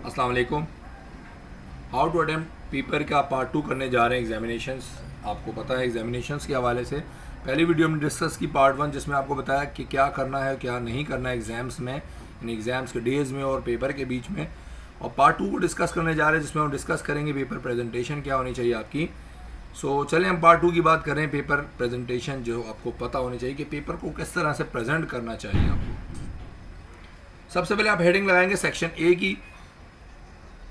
अस्सलाम वालेकुम। How to attempt paper का पार्ट 2 करने जा रहे हैं एग्जामिनेशंस। आपको पता है एग्जामिनेशंस के हवाले से पहली वीडियो में डिस्कस की पार्ट 1, जिसमें आपको बताया कि क्या करना है क्या नहीं करना है एग्ज़ाम्स में, यानी एग्ज़ाम्स के डेज़ में और पेपर के बीच में। और पार्ट 2 को डिस्कस करने जा रहे हैं, जिसमें हम डिस्कस करेंगे पेपर प्रेजेंटेशन क्या होनी चाहिए आपकी। सो चलिए हम पार्ट 2 की बात करें। पेपर प्रेजेंटेशन जो आपको पता होनी चाहिए कि पेपर को किस तरह से प्रेजेंट करना चाहिए आपको। सबसे पहले आप हेडिंग लगाएंगे सेक्शन ए की।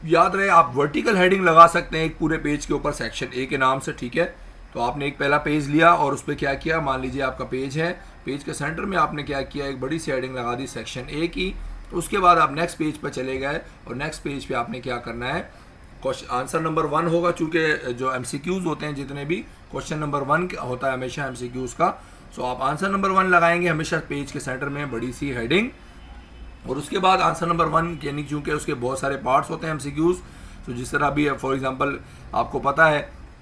याद रहे आप वर्टिकल हेडिंग लगा सकते हैं एक पूरे पेज के ऊपर सेक्शन ए के नाम से, ठीक है। तो आपने एक पहला पेज लिया और उस पर क्या किया, मान लीजिए आपका पेज है, पेज के सेंटर में आपने क्या किया, एक बड़ी सी हेडिंग लगा दी सेक्शन ए की। उसके बाद आप नेक्स्ट पेज पर चले गए और नेक्स्ट पेज पे आपने क्या करना है, क्वेश्चन आंसर नंबर 1 होगा, चूंकि जो एमसीक्यूज होते हैं जितने भी, क्वेश्चन नंबर 1 होता है हमेशा एमसीक्यूज का। सो आप आंसर नंबर 1 लगाएंगे हमेशा पेज के सेंटर में बड़ी सी हेडिंग। और उसके बाद आंसर नंबर 1 यानी चूंकि उसके बहुत सारे पार्ट्स होते हैं एमसीक्यूज, तो जिस तरह अभी फॉर एग्जांपल आपको पता है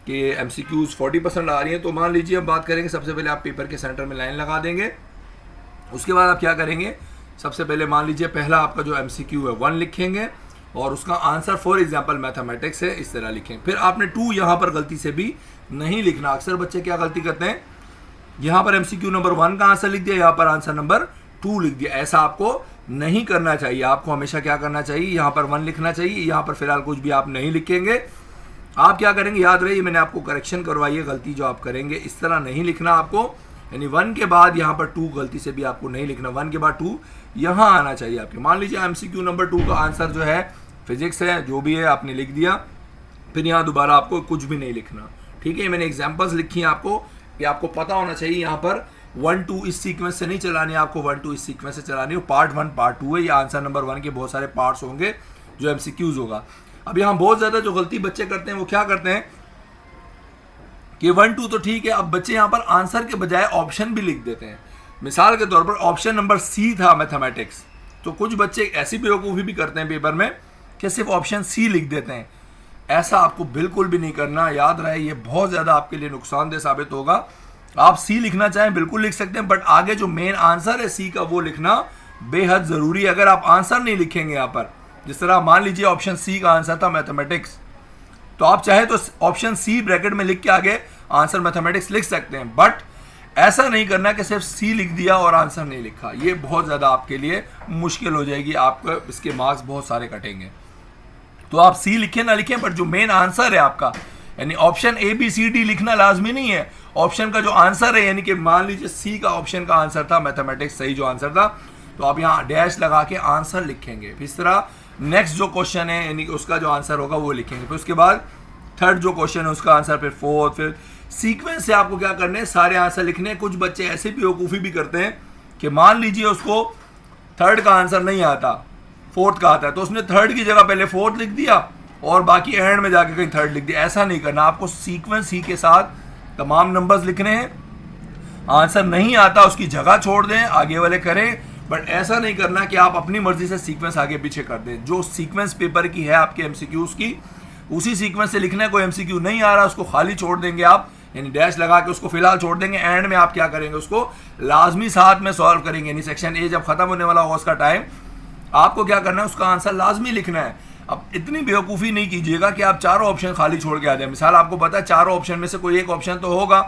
कि एमसीक्यूज 40% आ रही हैं, तो मान लीजिए हम बात करेंगे, सबसे पहले आप पेपर के सेंटर में लाइन लगा देंगे। उसके बाद आप क्या करेंगे, सबसे पहले मान लीजिए पहला आपका जो एमसीक्यू है 1 लिखेंगे और उसका आंसर फॉर एग्जांपल मैथमेटिक्स है, इस तरह लिखेंगे। फिर आपने 2 यहाँ पर गलती से भी नहीं लिखना। अक्सर बच्चे क्या गलती करते हैं, यहाँ पर एमसीक्यू नंबर 1 का आंसर लिख दिया, यहाँ पर आंसर नंबर 2 लिख दिया। ऐसा आपको नहीं करना चाहिए। आपको हमेशा क्या करना चाहिए, यहाँ पर 1 लिखना चाहिए, यहाँ पर फिलहाल कुछ भी आप नहीं लिखेंगे। आप क्या करेंगे, याद रहे मैंने आपको करेक्शन करवाई है, गलती जो आप करेंगे इस तरह नहीं लिखना आपको, यानी 1 के बाद यहाँ पर 2 गलती से भी आपको नहीं लिखना, 1 के बाद 2 यहाँ आना चाहिए आपके। मान लीजिए एमसीक्यू नंबर 2 का आंसर जो है फिजिक्स है, जो भी है आपने लिख दिया, फिर यहाँ दोबारा आपको कुछ भी नहीं लिखना, ठीक है। मैंने एग्जाम्पल्स लिखी हैं आपको, कि आपको पता होना चाहिए यहाँ पर 1-2 इस सीक्वेंस से नहीं चलानी है, आपको 1-2 इस सीक्वेंस से चलानी हो। पार्ट 1 पार्ट 2 है, ये आंसर नंबर 1 के बहुत सारे पार्ट्स होंगे जो एमसीक्यूज होगा। अब यहाँ बहुत ज़्यादा जो गलती बच्चे करते हैं वो क्या करते हैं कि 1-2 तो ठीक है, अब बच्चे यहाँ पर आंसर के बजाय ऑप्शन भी लिख देते हैं। मिसाल के तौर पर ऑप्शन नंबर सी था मैथमेटिक्स, तो कुछ बच्चे ऐसी बेवकूफ़ी भी करते हैं पेपर में कि सिर्फ ऑप्शन सी लिख देते हैं। ऐसा आपको बिल्कुल भी नहीं करना। याद रहे ये बहुत ज़्यादा आपके लिए नुकसानदेह साबित होगा। आप सी लिखना चाहें बिल्कुल लिख सकते हैं, बट आगे जो मेन आंसर है सी का वो लिखना बेहद ज़रूरी है। अगर आप आंसर नहीं लिखेंगे यहाँ पर, जिस तरह मान लीजिए ऑप्शन सी का आंसर था मैथमेटिक्स, तो आप चाहे तो ऑप्शन सी ब्रैकेट में लिख के आगे आंसर मैथमेटिक्स लिख सकते हैं, बट ऐसा नहीं करना कि सिर्फ सी लिख दिया और आंसर नहीं लिखा। ये बहुत ज़्यादा आपके लिए मुश्किल हो जाएगी, आपको इसके मार्क्स बहुत सारे कटेंगे। तो आप सी लिखें ना लिखें, बट जो मेन आंसर है आपका, यानी option A B C D लिखना लाजमी नहीं है। ऑप्शन का जो आंसर है, यानी कि मान लीजिए सी का ऑप्शन का आंसर था मैथमेटिक्स, सही जो आंसर था, तो आप यहाँ डैश लगा के आंसर लिखेंगे। फिर इस तरह नेक्स्ट जो क्वेश्चन है यानी कि उसका जो आंसर होगा वो लिखेंगे। फिर उसके बाद थर्ड जो क्वेश्चन है उसका आंसर, फिर फोर्थ, फिर सीक्वेंस से आपको क्या करने हैं, सारे आंसर लिखने हैं। कुछ बच्चे ऐसे भी बेवकूफ़ी भी करते हैं कि मान लीजिए उसको थर्ड का आंसर नहीं आता, फोर्थ का आता है, तो उसने थर्ड की जगह पहले फोर्थ लिख दिया और बाकी एंड में जाके कहीं थर्ड लिख दिया। ऐसा नहीं करना, आपको सीक्वेंस ही के साथ तमाम नंबर्स लिखने हैं। आंसर नहीं आता उसकी जगह छोड़ दें, आगे वाले करें, बट ऐसा नहीं करना कि आप अपनी मर्जी से सीक्वेंस आगे पीछे कर दें। जो सीक्वेंस पेपर की है आपके एमसीक्यूज की, उसी सीक्वेंस से लिखना है। कोई एमसीक्यू नहीं आ रहा उसको खाली छोड़ देंगे आप, यानी डैश लगा के उसको फिलहाल छोड़ देंगे। एंड में आप क्या करेंगे, उसको लाजमी साथ में सॉल्व करेंगे, यानी सेक्शन ए जब खत्म होने वाला होगा उसका टाइम, आपको क्या करना है, उसका आंसर लाजमी लिखना है। अब इतनी बेवकूफ़ी नहीं कीजिएगा कि आप चारों ऑप्शन खाली छोड़ के आ जाए। मिसाल आपको पता है चारों ऑप्शन में से कोई एक ऑप्शन तो होगा,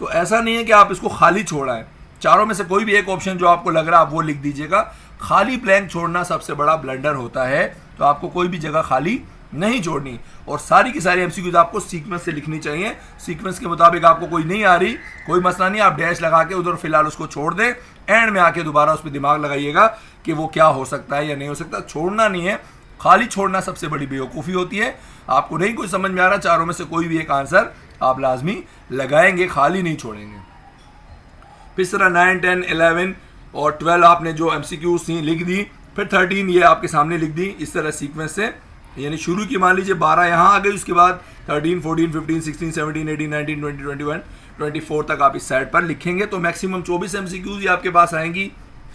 तो ऐसा नहीं है कि आप इसको खाली छोड़ा है। चारों में से कोई भी एक ऑप्शन जो आपको लग रहा है आप वो लिख दीजिएगा। खाली ब्लैंक छोड़ना सबसे बड़ा ब्लंडर होता है, तो आपको कोई भी जगह खाली नहीं छोड़नी। और सारी की सारी एमसीक्यूज आपको सीक्वेंस से लिखनी चाहिए। सीक्वेंस के मुताबिक आपको कोई नहीं आ रही, कोई मसला नहीं, आप डैश लगा के उधर फिलहाल उसको छोड़ दें। एंड में आके दोबारा उस पर दिमाग लगाइएगा कि वो क्या हो सकता है या नहीं हो सकता। छोड़ना नहीं है, खाली छोड़ना सबसे बड़ी बेवकूफ़ी होती है। आपको नहीं कोई समझ में आ रहा, चारों में से कोई भी एक आंसर आप लाजमी लगाएंगे, खाली नहीं छोड़ेंगे। फिर तरह 9, 10, 11 और 12 आपने जो एमसीक्यूज थी लिख दी, फिर 13 ये आपके सामने लिख दी इस तरह सीक्वेंस से, यानी शुरू की मान लीजिए 12 यहाँ आ गई, उसके बाद 13, 14, 15, 16, 17, 18, 19, 20, 21, 24 तक आप इस साइड पर लिखेंगे। तो मैक्सिमम 24 एमसीक्यूज ही आपके पास आएंगी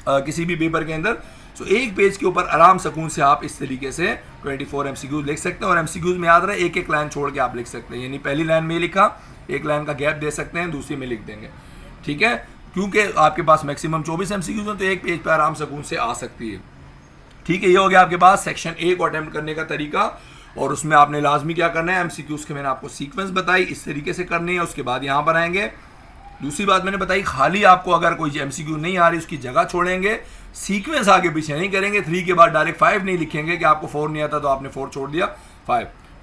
किसी भी पेपर के अंदर। सो एक पेज के ऊपर आराम सुकून से आप इस तरीके से 24 एमसीक्यूज लिख सकते हैं। और एमसीक्यूज में याद रहे एक एक लाइन छोड़ के आप लिख सकते हैं, यानी पहली लाइन में लिखा, एक लाइन का गैप दे सकते हैं, दूसरी में लिख देंगे, ठीक है। क्योंकि आपके पास मैक्सिमम 24 एमसीक्यूज हैं, तो एक पेज पर आराम सुकून से आ सकती है। ठीक है, ये हो गया आपके पास सेक्शन ए को अटेम्प्ट करने का तरीका। और उसमें आपने लाजमी क्या करना है, एमसीक्यूज के मैंने आपको सीक्वेंस बताई, इस तरीके से करनी है। उसके बाद यहाँ पर आएंगे, दूसरी बात मैंने बताई, खाली आपको अगर कोई एमसीक्यू नहीं आ रही उसकी जगह छोड़ेंगे, सीक्वेंस आगे पीछे नहीं करेंगे। 3 के बाद डायरेक्ट 5 नहीं लिखेंगे कि आपको 4 नहीं आता तो आपने 4 छोड़ दिया,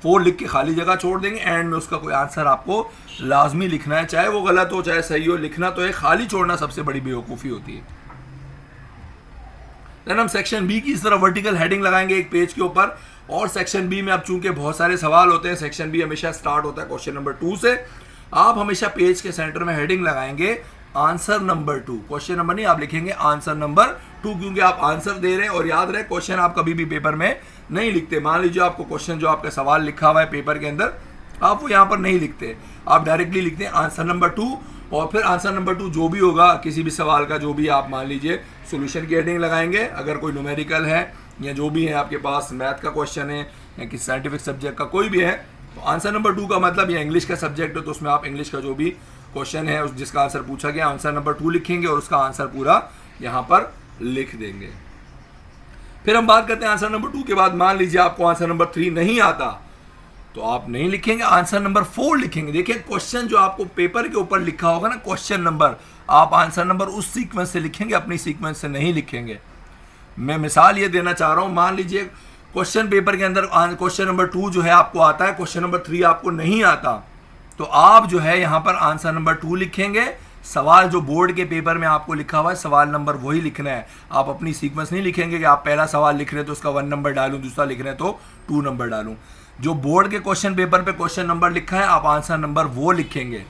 4 लिख के खाली जगह छोड़ देंगे। एंड में उसका कोई आंसर आपको लाजमी लिखना है, चाहे वो गलत हो चाहे सही हो, लिखना तो है। खाली छोड़ना सबसे बड़ी बेवकूफ़ी होती है। देन हम सेक्शन बी की इस तरह वर्टिकल हेडिंग लगाएंगे एक पेज के ऊपर। और सेक्शन बी में अब चूंकि बहुत सारे सवाल होते हैं, सेक्शन बी हमेशा स्टार्ट होता है क्वेश्चन नंबर 2 से। आप हमेशा पेज के सेंटर में हेडिंग लगाएंगे आंसर नंबर 2, क्वेश्चन नंबर नहीं, आप लिखेंगे आंसर नंबर 2, क्योंकि आप आंसर दे रहे हैं। और याद रहे, क्वेश्चन आप कभी भी पेपर में नहीं लिखते। मान लीजिए आपको क्वेश्चन जो आपका सवाल लिखा हुआ है पेपर के अंदर, आप वो यहाँ पर नहीं लिखते, आप डायरेक्टली लिखते हैं आंसर नंबर 2। और फिर आंसर नंबर 2 जो भी होगा किसी भी सवाल का, जो भी आप मान लीजिए सोल्यूशन की हेडिंग लगाएंगे। अगर कोई न्यूमेरिकल है या जो भी है आपके पास, मैथ का क्वेश्चन है या किसी साइंटिफिक सब्जेक्ट का कोई भी है, तो आंसर नंबर 2 का मतलब ये इंग्लिश का सब्जेक्ट है तो उसमें आप इंग्लिश का जो भी क्वेश्चन है जिसका आंसर पूछा गया, आंसर नंबर 2 लिखेंगे और उसका आंसर पूरा यहाँ पर लिख देंगे। फिर हम बात करते हैं आंसर नंबर 2 के बाद। मान लीजिए आपको आंसर नंबर 3 नहीं आता तो आप नहीं लिखेंगे, आंसर नंबर 4 लिखेंगे। देखिए क्वेश्चन जो आपको पेपर के ऊपर लिखा होगा ना, क्वेश्चन नंबर, आप आंसर नंबर उस सीक्वेंस से लिखेंगे, अपनी सीक्वेंस से नहीं लिखेंगे। मैं मिसाल ये देना चाह रहा हूं, मान लीजिए क्वेश्चन पेपर के अंदर क्वेश्चन नंबर 2 जो है आपको आता है, क्वेश्चन नंबर 3 आपको नहीं आता, तो आप जो है यहां पर आंसर नंबर 2 लिखेंगे। सवाल जो बोर्ड के पेपर में आपको लिखा हुआ है, सवाल नंबर वही लिखना है। आप अपनी सीक्वेंस नहीं लिखेंगे कि आप पहला सवाल लिख रहे हैं तो उसका 1 नंबर डालूं, दूसरा लिख रहे हैं तो 2 नंबर डालूं। जो बोर्ड के क्वेश्चन पेपर पे क्वेश्चन नंबर लिखा है, आप आंसर नंबर वो लिखेंगे।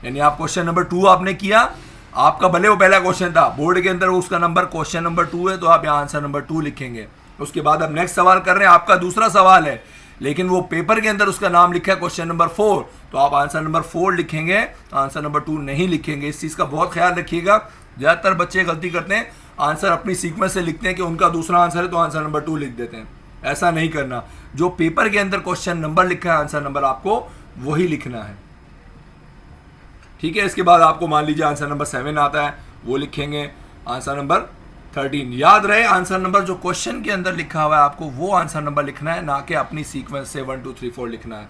यानी आप क्वेश्चन नंबर 2 आपने किया, आपका भले वो पहला क्वेश्चन था, बोर्ड के अंदर उसका नंबर क्वेश्चन नंबर 2 है तो आप यहाँ आंसर नंबर 2 लिखेंगे। उसके बाद अब नेक्स्ट सवाल कर रहे हैं, आपका दूसरा सवाल है लेकिन वो पेपर के अंदर उसका नाम लिखा है क्वेश्चन नंबर 4, तो आप आंसर नंबर 4 लिखेंगे, आंसर नंबर 2 नहीं लिखेंगे। इस चीज़ का बहुत ख्याल रखिएगा। ज़्यादातर बच्चे गलती करते हैं, आंसर अपनी सीक्वेंस से लिखते हैं कि उनका दूसरा आंसर है तो आंसर नंबर 2 लिख देते हैं। ऐसा नहीं करना। जो पेपर के अंदर क्वेश्चन नंबर लिखा है, आंसर नंबर आपको वही लिखना है। ठीक है, इसके बाद आपको मान लीजिए आंसर नंबर 7 आता है, वो लिखेंगे। आंसर नंबर 13, याद रहे आंसर नंबर जो क्वेश्चन के अंदर लिखा हुआ है आपको वो आंसर नंबर लिखना है, ना कि अपनी सीक्वेंस से 1 2 3 4 लिखना है।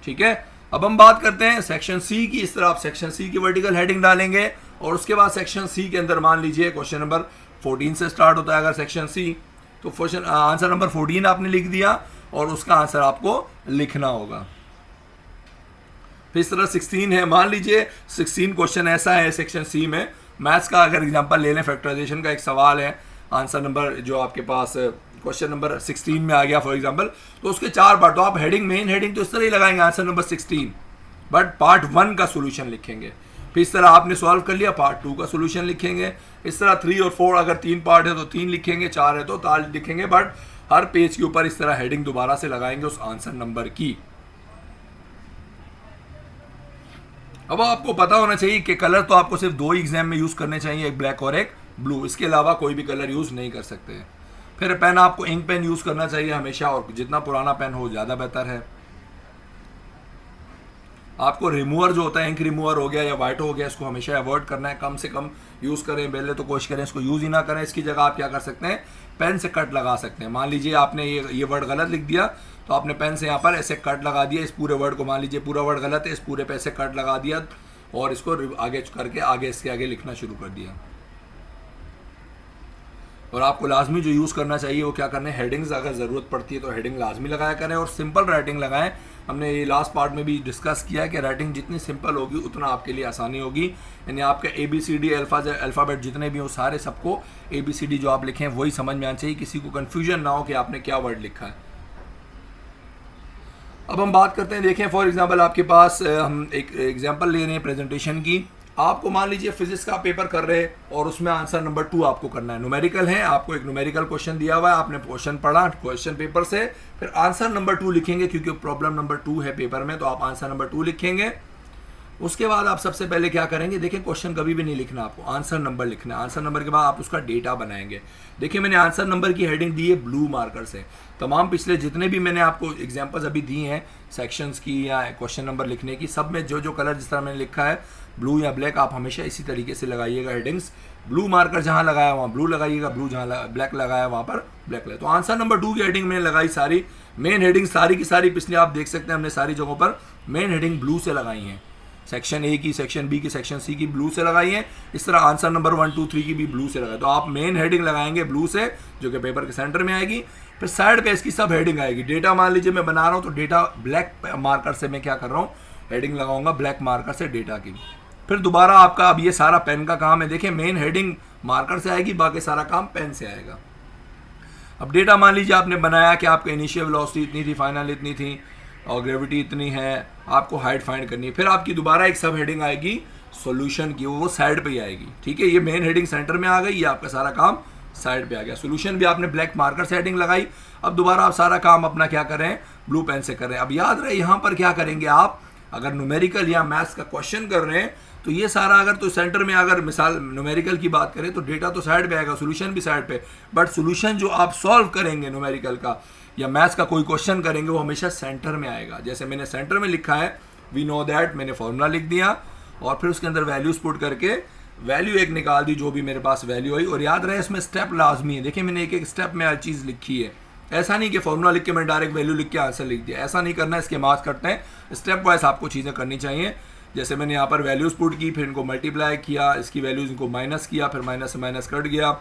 ठीक है, अब हम बात करते हैं सेक्शन सी की। इस तरह आप सेक्शन सी की वर्टिकल हेडिंग डालेंगे और उसके बाद सेक्शन सी के अंदर मान लीजिए क्वेश्चन नंबर 14 से स्टार्ट होता है अगर सेक्शन सी, तो क्वेश्चन आंसर नंबर 14 आपने लिख दिया और उसका आंसर आपको लिखना होगा। फिर इस तरह 16 है, मान लीजिए 16 क्वेश्चन ऐसा है सेक्शन सी में, मैथ्स का अगर एग्जांपल ले लें, फैक्टराइजेशन का एक सवाल है, आंसर नंबर जो आपके पास क्वेश्चन नंबर 16 में आ गया फॉर एग्जांपल, तो उसके 4 पार्ट, तो आप हेडिंग मेन हेडिंग तो इस तरह ही लगाएंगे आंसर नंबर 16, बट पार्ट 1 का सोल्यूशन लिखेंगे। फिर इस तरह आपने सॉल्व कर लिया, पार्ट 2 का सोल्यूशन लिखेंगे। इस तरह 3 और 4 अगर 3 पार्ट है तो 3 लिखेंगे, 4 है तो 4 लिखेंगे, बट हर पेज के ऊपर इस तरह हेडिंग दोबारा से लगाएंगे उस आंसर नंबर की। अब आपको पता होना चाहिए कि कलर तो आपको सिर्फ 2 एग्जाम में यूज़ करने चाहिए, एक ब्लैक और एक ब्लू, इसके अलावा कोई भी कलर यूज़ नहीं कर सकते। फिर पेन आपको इंक पेन यूज़ करना चाहिए हमेशा, और जितना पुराना पेन हो ज़्यादा बेहतर है। आपको रिमूवर जो होता है, इंक रिमूवर हो गया या वाइट हो गया, इसको हमेशा अवॉइड करना है, कम से कम यूज़ करें। पहले तो कोशिश करें इसको यूज़ ही ना करें। इसकी जगह आप क्या कर सकते हैं, पेन से कट लगा सकते हैं। मान लीजिए आपने ये वर्ड गलत लिख दिया तो आपने पेन से यहाँ पर ऐसे कट लगा दिया, इस पूरे वर्ड को, मान लीजिए पूरा वर्ड गलत है, इस पूरे पे ऐसे कट लगा दिया और इसको आगे करके आगे इसके आगे लिखना शुरू कर दिया। और आपको लाजमी जो यूज़ करना चाहिए वो क्या करना है, हेडिंग्स अगर ज़रूरत पड़ती है तो हेडिंग लाजमी लगाया करें और सिंपल राइटिंग लगाएं। हमने ये लास्ट पार्ट में भी डिस्कस किया कि राइटिंग जितनी सिंपल होगी उतना आपके लिए आसानी होगी। यानी आपका ABCD अल्फ़ाबेट जितने भी हो सारे सबको ABCD जो आप लिखें वही समझ में आना चाहिए, किसी को कन्फ्यूजन ना हो कि आपने क्या वर्ड लिखा है। अब हम बात करते हैं, देखें फॉर एग्जांपल आपके पास हम एक एग्जांपल ले रहे हैं प्रेजेंटेशन की। आपको मान लीजिए फिजिक्स का पेपर कर रहे हैं और उसमें आंसर नंबर 2 आपको करना है, न्यूमेरिकल है, आपको एक न्यूमेरिकल क्वेश्चन दिया हुआ है, आपने क्वेश्चन पढ़ा क्वेश्चन पेपर से, फिर आंसर नंबर 2 लिखेंगे क्योंकि प्रॉब्लम नंबर 2 है पेपर में, तो आप आंसर नंबर 2 लिखेंगे। उसके बाद आप सबसे पहले क्या करेंगे, देखिए क्वेश्चन कभी भी नहीं लिखना, आपको आंसर नंबर लिखना है। आंसर नंबर के बाद आप उसका डेटा बनाएंगे। देखिए मैंने आंसर नंबर की हेडिंग दी है ब्लू मार्कर से। तमाम पिछले जितने भी मैंने आपको एग्जांपल्स अभी दी हैं सेक्शंस की या क्वेश्चन नंबर लिखने की, सब में जो जो कलर जिस तरह मैंने लिखा है ब्लू या ब्लैक, आप हमेशा इसी तरीके से लगाइएगा हेडिंग्स। ब्लू मार्कर जहाँ लगाया वहाँ ब्लू लगाइएगा, ब्लू जहाँ ब्लैक लगाया वहाँ पर ब्लैक लगाए। तो आंसर नंबर 2 की हेडिंग मैंने लगाई सारी, मेन हेडिंग सारी की सारी पिछले आप देख सकते हैं हमने सारी जगहों पर मेन हेडिंग ब्लू से लगाई हैं। सेक्शन ए की, सेक्शन बी की, सेक्शन सी की ब्लू से लगाई है। इस तरह आंसर नंबर 1 2 3 की भी ब्लू से लगाए। तो आप मेन हेडिंग लगाएंगे ब्लू से, जो कि पेपर के सेंटर में आएगी। फिर साइड पे इसकी सब हेडिंग आएगी। डेटा मान लीजिए मैं बना रहा हूँ तो डेटा ब्लैक मार्कर से मैं क्या कर रहा हूँ, हेडिंग लगाऊंगा ब्लैक मार्कर से डेटा की। फिर दोबारा आपका अब ये सारा पेन का काम है। देखिए मेन हेडिंग मार्कर से आएगी, बाकी सारा काम पेन से आएगा। अब डेटा मान लीजिए आपने बनाया कि आपका इनिशियल वेलोसिटी इतनी थी, फाइनल इतनी थी और ग्रेविटी इतनी है, आपको हाइट फाइंड करनी है। फिर आपकी दोबारा एक सब हेडिंग आएगी सॉल्यूशन की, वो साइड पे ही आएगी। ठीक है, ये मेन हेडिंग सेंटर में आ गई, ये आपका सारा काम साइड पे आ गया। सॉल्यूशन भी आपने ब्लैक मार्कर से हेडिंग लगाई। अब दोबारा आप सारा काम अपना क्या कर रहे हैं, ब्लू पेन से कर रहे हैं। अब याद रहे यहाँ पर क्या करेंगे आप, अगर न्यूमेरिकल या मैथ्स का क्वेश्चन कर रहे हैं तो ये सारा अगर तो सेंटर में, अगर मिसाल न्यूमेरिकल की बात करें तो डेटा तो साइड पे आएगा, सॉल्यूशन भी साइड पे, बट सॉल्यूशन जो आप सॉल्व करेंगे न्यूमेरिकल का या मैथ्स का कोई क्वेश्चन करेंगे वो हमेशा सेंटर में आएगा। जैसे मैंने सेंटर में लिखा है वी नो दैट, मैंने फॉर्मूला लिख दिया और फिर उसके अंदर वैल्यूज पुट करके वैल्यू एक निकाल दी, जो भी मेरे पास वैल्यू आई। और याद रहे इसमें स्टेप लाजमी है। देखिए मैंने एक एक स्टेप में हर चीज़ लिखी है। ऐसा नहीं कि फॉर्मूला लिख के मैं डायरेक्ट वैल्यू लिख के आंसर लिख दिया, ऐसा नहीं करना है। इसके मार्क्स करते हैं, स्टेप वाइज आपको चीज़ें करनी चाहिए। जैसे मैंने यहाँ पर वैल्यूज पुट की, फिर इनको मल्टीप्लाई किया, इसकी वैल्यूज इनको माइनस किया, फिर माइनस से माइनस कट गया,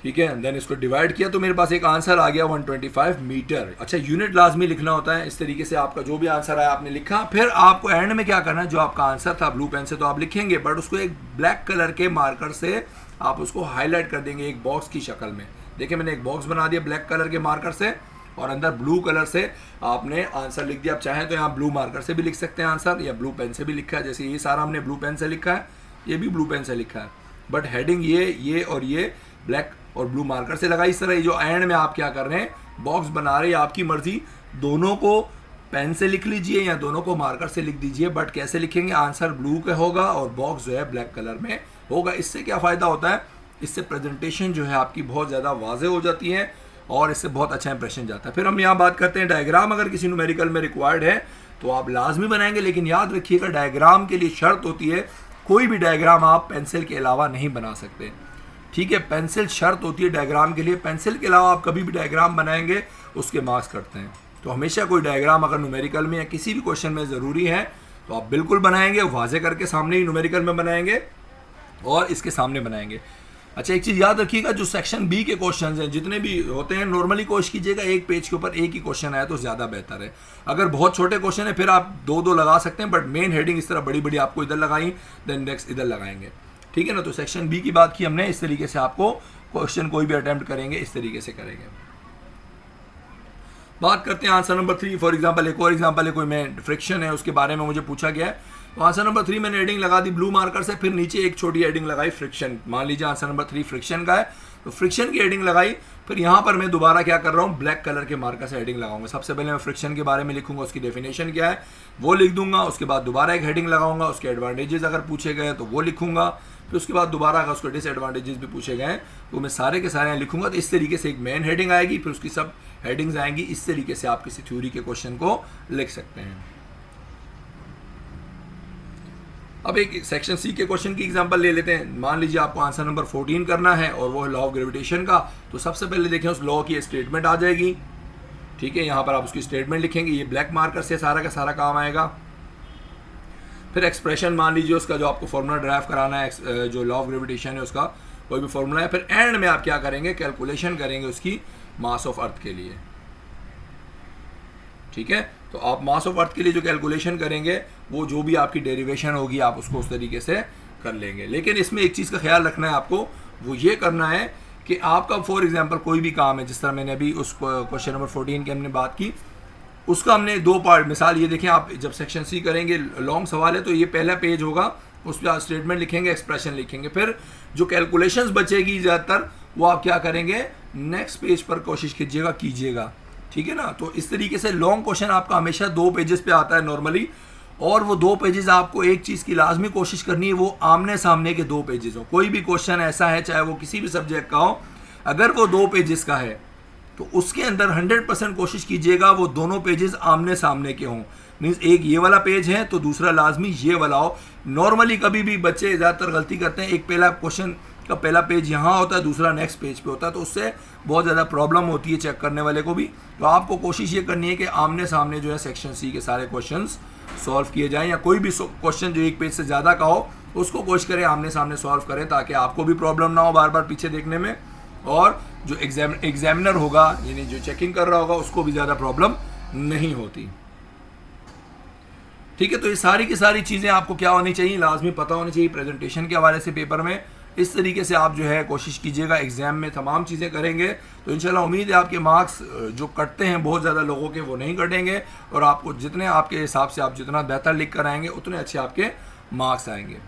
ठीक है, देन इसको डिवाइड किया तो मेरे पास एक आंसर आ गया 125 मीटर। अच्छा, यूनिट लाजमी लिखना होता है। इस तरीके से आपका जो भी आंसर आया आपने लिखा। फिर आपको एंड में क्या करना है, जो आपका आंसर था ब्लू पेन से तो आप लिखेंगे, बट उसको एक ब्लैक कलर के मार्कर से आप उसको हाईलाइट कर देंगे एक बॉक्स की शक्ल में। देखिए मैंने एक बॉक्स बना दिया ब्लैक कलर के मार्कर से और अंदर ब्लू कलर से आपने आंसर लिख दिया। आप चाहें तो यहाँ ब्लू मार्कर से भी लिख सकते हैं आंसर, या ब्लू पेन से भी लिखा है। जैसे ये सारा हमने ब्लू पेन से लिखा है, ये भी ब्लू पेन से लिखा है, बट हेडिंग ये और ये ब्लैक और ब्लू मार्कर से लगाई। इस तरह ये जो एंड में आप क्या कर रहे हैं, बॉक्स बना रहे हैं, आपकी मर्जी, दोनों को पेन से लिख लीजिए या दोनों को मार्कर से लिख दीजिए, बट कैसे लिखेंगे, आंसर ब्लू का होगा और बॉक्स जो है ब्लैक कलर में होगा। इससे क्या फ़ायदा होता है, इससे प्रेजेंटेशन जो है आपकी बहुत ज़्यादा वाज़े हो जाती है और इससे बहुत अच्छा इंप्रेशन जाता है। फिर हम यहाँ बात करते हैं डायग्राम। अगर किसी न्यूमेरिकल में रिक्वायर्ड है तो आप लाजमी बनाएंगे, लेकिन याद रखिएगा डायग्राम के लिए शर्त होती है, कोई भी डायग्राम आप पेंसिल के अलावा नहीं बना सकते। ठीक है, पेंसिल शर्त होती है डायग्राम के लिए, पेंसिल के अलावा आप कभी भी डायग्राम बनाएंगे उसके मार्क्स कटते हैं। तो हमेशा कोई डायग्राम अगर न्यूमेरिकल में या किसी भी क्वेश्चन में ज़रूरी है तो आप बिल्कुल बनाएंगे, वाजे करके सामने ही न्यूमेरिकल में बनाएंगे और इसके सामने बनाएंगे। अच्छा, एक चीज़ याद रखिएगा, जो सेक्शन बी के क्वेश्चन हैं जितने भी होते हैं, नॉर्मली कोशिश कीजिएगा एक पेज के ऊपर एक ही क्वेश्चन आया तो ज़्यादा बेहतर है। अगर बहुत छोटे क्वेश्चन है फिर आप दो दो लगा सकते हैं, बट मेन हेडिंग इस तरह बड़ी बड़ी आपको इधर लगाई, देन नेक्स्ट इधर लगाएंगे। ठीक है ना। तो सेक्शन बी की बात की हमने, इस तरीके से आपको क्वेश्चन कोई भी अटेम्प्ट करेंगे इस तरीके से करेंगे। बात करते हैं आंसर नंबर 3। फॉर एग्जांपल एक और एग्जांपल है, कोई मैं फ्रिक्शन है उसके बारे में मुझे पूछा गया है, तो आंसर नंबर 3 मैंने हेडिंग लगा दी ब्लू मार्कर से, फिर नीचे एक छोटी हेडिंग लगाई फ्रिक्शन। मान लीजिए आंसर नंबर 3 फ्रिक्शन का है, तो फ्रिक्शन की हेडिंग लगाई। फिर यहाँ पर मैं दोबारा क्या कर रहा हूँ, ब्लैक कलर के मार्कर से हेडिंग लगाऊंगा। सबसे पहले मैं फ्रिक्शन के बारे में लिखूंगा, उसकी डेफिनेशन क्या है वो लिख दूंगा। उसके बाद दोबारा एक हेडिंग लगाऊंगा, उसके एडवांटेजेस अगर पूछे गए तो वो लिखूंगा। फिर उसके बाद दोबारा अगर उसके डिसएडवांटेजेस भी पूछे गए तो मैं सारे के सारे लिखूंगा। तो इस तरीके से एक मेन हेडिंग आएगी, फिर उसकी सब हेडिंग्स आएंगी। इस तरीके से आप किसी थ्योरी के क्वेश्चन को लिख सकते हैं। अब एक सेक्शन सी के क्वेश्चन की एग्जांपल ले लेते हैं। मान लीजिए आपको आंसर नंबर 14 करना है और वो है लॉ ऑफ ग्रेविटेशन का। तो सबसे पहले देखें उस लॉ की स्टेटमेंट आ जाएगी। ठीक है, यहाँ पर आप उसकी स्टेटमेंट लिखेंगे, ये ब्लैक मार्कर से सारा का सारा काम आएगा। फिर एक्सप्रेशन मान लीजिए उसका जो आपको फॉर्मूला ड्राइव कराना है, जो लॉ ऑफ ग्रेविटेशन है उसका कोई भी फॉर्मूला है। फिर एंड में आप क्या करेंगे, कैलकुलेशन करेंगे उसकी मास ऑफ अर्थ के लिए। ठीक है, तो आप मास ऑफ अर्थ के लिए जो कैलकुलेशन करेंगे वो जो भी आपकी डेरिवेशन होगी आप उसको उस तरीके से कर लेंगे। लेकिन इसमें एक चीज़ का ख्याल रखना है आपको, वो ये करना है कि आपका फॉर एग्जांपल कोई भी काम है, जिस तरह मैंने अभी उस क्वेश्चन नंबर 14 की हमने बात की, उसका हमने दो पार्ट, मिसाल ये देखें, आप जब सेक्शन सी करेंगे लॉन्ग सवाल है तो ये पहला पेज होगा, उस पर आप स्टेटमेंट लिखेंगे, एक्सप्रेशन लिखेंगे। फिर जो कैलकुलेशंस बचेगी ज़्यादातर वो आप क्या करेंगे, नेक्स्ट पेज पर कोशिश कीजिएगा। ठीक है ना। तो इस तरीके से लॉन्ग क्वेश्चन आपका हमेशा 2 पेजेस पे आता है नॉर्मली, और वो 2 पेजेस आपको एक चीज़ की लाजमी कोशिश करनी है, वो आमने सामने के 2 पेजेस हो। कोई भी क्वेश्चन ऐसा है, चाहे वो किसी भी सब्जेक्ट का हो, अगर वो 2 पेजेस का है तो उसके अंदर 100% कोशिश कीजिएगा वो दोनों पेजेस आमने सामने के हों। मीन्स एक ये वाला पेज है तो दूसरा लाजमी ये वाला हो। नॉर्मली कभी भी बच्चे ज़्यादातर गलती करते हैं, एक पहला क्वेश्चन का पहला पेज यहाँ होता है, दूसरा नेक्स्ट पेज पे होता है, तो उससे बहुत ज़्यादा प्रॉब्लम होती है चेक करने वाले को भी। तो आपको कोशिश ये करनी है कि आमने सामने जो है सेक्शन सी के सारे क्वेश्चंस सॉल्व किए जाएं, या कोई भी क्वेश्चन जो एक पेज से ज़्यादा का हो उसको कोशिश करें आमने सामने सॉल्व करें, ताकि आपको भी प्रॉब्लम ना हो बार बार पीछे देखने में, और जो एग्जामिनर होगा यानी जो चेकिंग कर रहा होगा उसको भी ज़्यादा प्रॉब्लम नहीं होती। ठीक है, तो ये सारी की सारी चीज़ें आपको क्या होनी चाहिए, लाजमी पता होनी चाहिए प्रेजेंटेशन के हवाले से पेपर में। इस तरीके से आप जो है कोशिश कीजिएगा एग्ज़ाम में तमाम चीज़ें करेंगे तो इंशाल्लाह उम्मीद है आपके मार्क्स जो कटते हैं बहुत ज़्यादा लोगों के वो नहीं कटेंगे, और आपको जितने आपके हिसाब से आप जितना बेहतर लिख कर आएंगे उतने अच्छे आपके मार्क्स आएंगे।